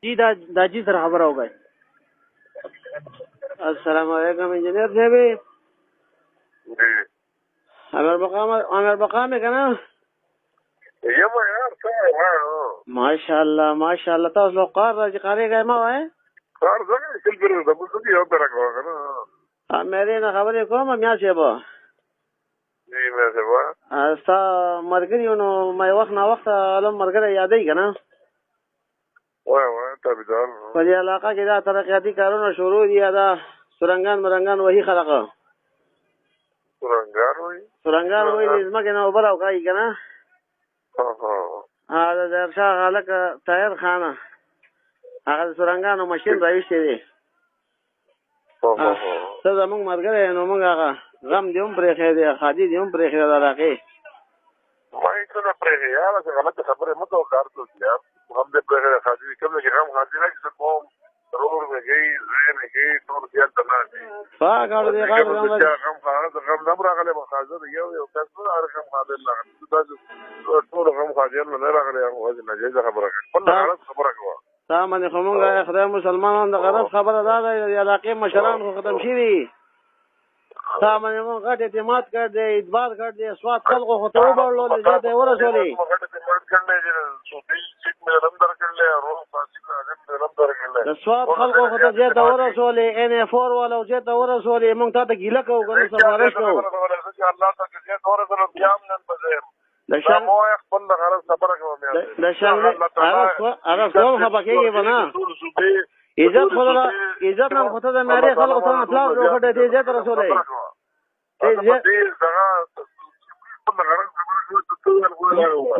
جی دا جی سره خبره وکړئ. السلام علیکم انجینئر صاحب. عمر مقام ہے کنا؟ یم یار څه ماشاءالله ماشاءالله. تاسو لو قار راځي قارې گئے ما وای کار څنګه کل پر د مو یو طرح کوه کنه مې نه خبرې کوم میا شه به جی مې سبا استا مرګریو نو مې وخت نه وخت علم مرګره یادې کنه وای تابعدار په دې علاقه کې دا ترقیاتي کارونه شروع دي. دا سرنګان مرنګان وਹੀ خلقه سرنګان وਹੀ زمکه نه اوبر او کوي کنه. دا درشا غلک طاهر خانه هغه سرنګانو ماشين راويشته دي. ته زمونږ مرګره نو موږ هغه غم دې هم پرې خې دي خادي دې هم پرې خې دا راکې ما یې څه پرې یار څه غلط خبره مته کار ته یار هم دې پرې خادي کوم چې غم خادي نه څه کوم ضرور مګي زې مګي ټول بیا ته نه دي فاګړ دې غم غم نمبر غلې مخازه یو کس نه رقم خادي الله ټول غم خادي نه راغلي هغه نه جزه خبره کوي خبره کوي تا باندې کومه خدای مسلمانانو د غرض خبره دا ده د علاقې مشران خو ختم شي دي. تا باندې موږ غټ اعتماد کړ دې اعتبار کړ دې سواد خلکو خو ته وبړلو دې ته ورسولې د سواد خلکو خو ته دې ته ورسولې ان 4 والا دې ته ورسولې موږ ته ګیله کوو کنه سفارش کوو د شان خپل غرض خبره کوم د شان هغه ټول خبرېږي بنا عزت خدای عزت نن خدای د مری خلکو ته اطلاع ورکړه دې عزت رسولې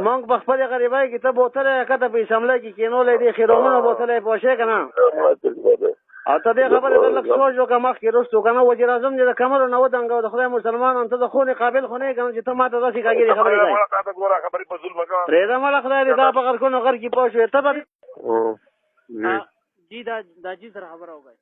مونږ په خپل غریبای کې ته بوتله کته په شمله کې کینولې دي خیرونه بوتله پوښې کنه او ته دې خبره درلک سوچ وکړه مخ کې رسو کنه وزیر اعظم دې د کمر نه ودانګو د خدای مسلمان ته د خونې قابل خونه کنه چې ته ماته داسې کاږي خبرې کوي پرېدا مال خدای دې دا په غر کو نو غر کې پوښې ته به جی دا جی سره خبره وکړه.